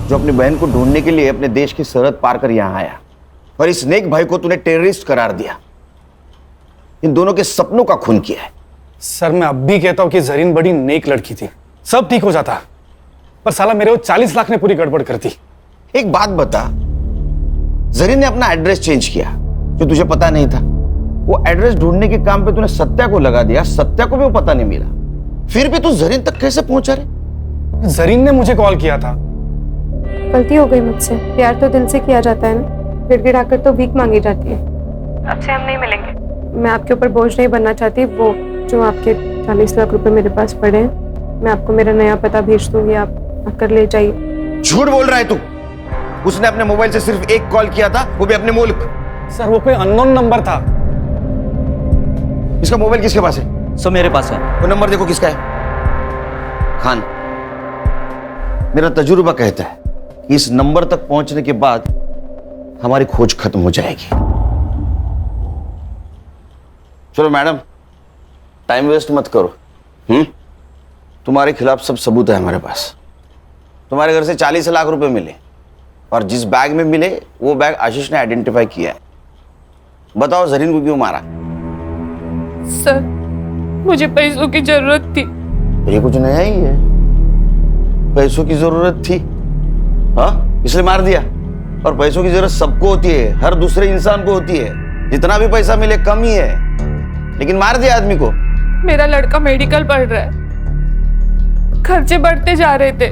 जो अपनी बहन को ढूंढने के लिए अपने देश की सरहद पार कर यहां आया, और इस नेक भाई को तूने टेररिस्ट करार दिया। इन दोनों के सपनों का खून किया है। सर मैं अब भी कहता हूँ कि जरीन बड़ी नेक लड़की थी, सब ठीक हो जाता, पर साला मेरे वो 40 लाख ने पूरी गड़बड़ कर दी। एक बात बता, जरीन ने अपना एड्रेस चेंज किया जो तुझे पता नहीं था। वो एड्रेस ढूंढने के काम पे तूने सत्या को लगा दिया, सत्या को भी वो पता नहीं मिला। फिर भी तू जरीन तक कैसे पहुंचा रे? जरीन ने मुझे कॉल किया था। गलती हो गई मुझसे। प्यार तो दिल से किया जाता है ना, गिड़गिड़ाकर तो भीख मांगी जाती है। अब से हम नहीं मिलेंगे। मैं आपके ऊपर बोझ नहीं बनना चाहती। वो जो आपके 40 लाख रुपए मेरे पास पड़े हैं, मैं आपको मेरा नया पता भेज दूंगी, आप आकर ले जाइए। झूठ बोल रहा है तू। उसने अपने मोबाइल से सिर्फ एक कॉल किया था, वो भी अपने मुल्क। सर वो कोई अननोन नंबर था। इसका मोबाइल किसके पास है? सो मेरे पास है। वो नंबर देखो किसका है। खान, मेरा तजुर्बा कहता है कि इस नंबर तक पहुंचने के बाद हमारी खोज खत्म हो जाएगी। चलो मैडम, टाइम वेस्ट मत करो। तुम्हारे खिलाफ सब सबूत है हमारे पास। तुम्हारे घर से 40 लाख रुपए मिले, और जिस बैग में मिले वो बैग आशीष ने आइडेंटिफाई किया है। बताओ जरीन को क्यों मारा? सर मुझे पैसों की जरूरत थी। ये कुछ नया ही है, पैसों की जरूरत थी, हाँ इसलिए मार दिया। और पैसों की जरूरत सबको होती है, हर दूसरे इंसान को होती है। जितना भी पैसा मिले कम ही है, लेकिन मार दिया आदमी को। मेरा लड़का मेडिकल पढ़ रहा है, खर्चे बढ़ते जा रहे थे,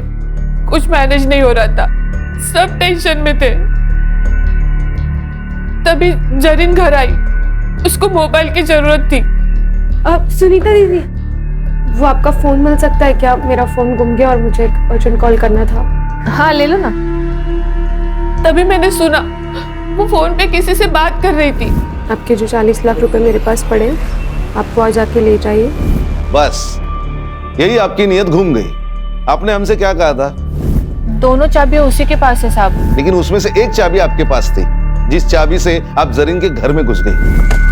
कुछ मैनेज नहीं हो रहा था, सब टेंशन में थे। तभी जरीन घर आई, उसको मोबाइल की जरूरत थी। अब सुनीता दीदी, वो आपका फोन मिल सकता है क्या? मेरा फोन गुम गया और मुझे एक अर्जेंट कॉल करना था। हाँ ले लो ना। तभी मैंने सुना वो फोन पे किसी से बात कर रही थी। आपके जो 40 लाख रुपए मेरे पास पड़े, आपको आज आके ले जाइए। बस यही आपकी नीयत घूम गई। आपने हमसे क्या कहा था? दोनों चाबियां उसी के पास है साहब। लेकिन उसमें से एक चाबी आपके पास थी, जिस चाबी से आप जरीन के घर में घुस गई।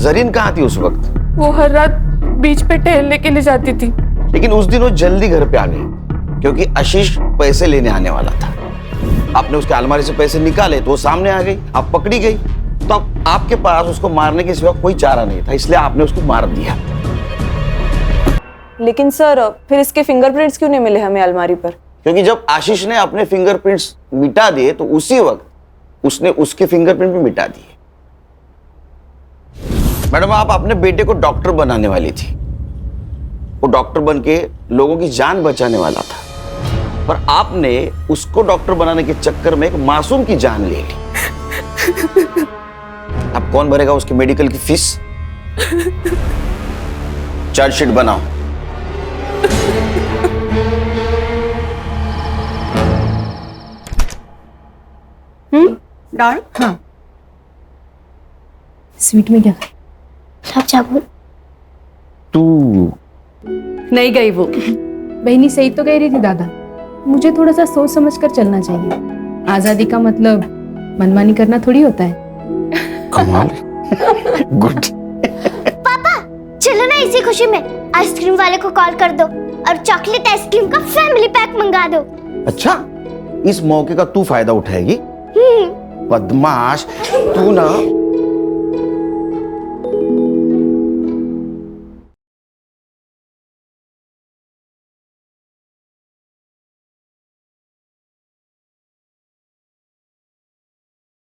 जरीन कहाँ थी उस वक्त? वो हर रात बीच पे टहलने के लिए जाती थी। लेकिन उस दिन वो जल्दी घर पे आ गई, क्योंकि आशीष पैसे लेने आने वाला था। आपने उसके अलमारी से पैसे निकाले तो वो सामने आ गई, आप पकड़ी गई। तो अब आपके पास उसको मारने के सिवा कोई चारा नहीं था, इसलिए आपने उसको मार दिया। लेकिन सर फिर इसके फिंगरप्रिंट्स क्यों नहीं मिले हमें अलमारी पर? क्योंकि जब आशीष ने अपने फिंगरप्रिंट्स मिटा दिए तो उसी वक्त उसने उसके फिंगरप्रिंट भी मिटा दिए। मैडम, आप अपने बेटे को डॉक्टर बनाने वाली थी। वो डॉक्टर बन के लोगों की जान बचाने वाला था, पर आपने उसको डॉक्टर बनाने के चक्कर में एक मासूम की जान ले ली। अब कौन भरेगा उसके मेडिकल की फीस? चार्जशीट बनाओ। डाल। हाँ। स्वीट में क्या चावल। तू नहीं गई वो। बहनी सही तो कह रही थी दादा, मुझे थोड़ा सा सोच समझ कर चलना चाहिए। आजादी का मतलब मनमानी करना थोड़ी होता है। कमाल। गुड। पापा चलो ना, इसी खुशी में आइसक्रीम वाले को कॉल कर दो और चॉकलेट आइसक्रीम का फैमिली पैक मंगा दो। अच्छा, इस मौके का तू फायदा उठाएगी? बदमाश तू ना।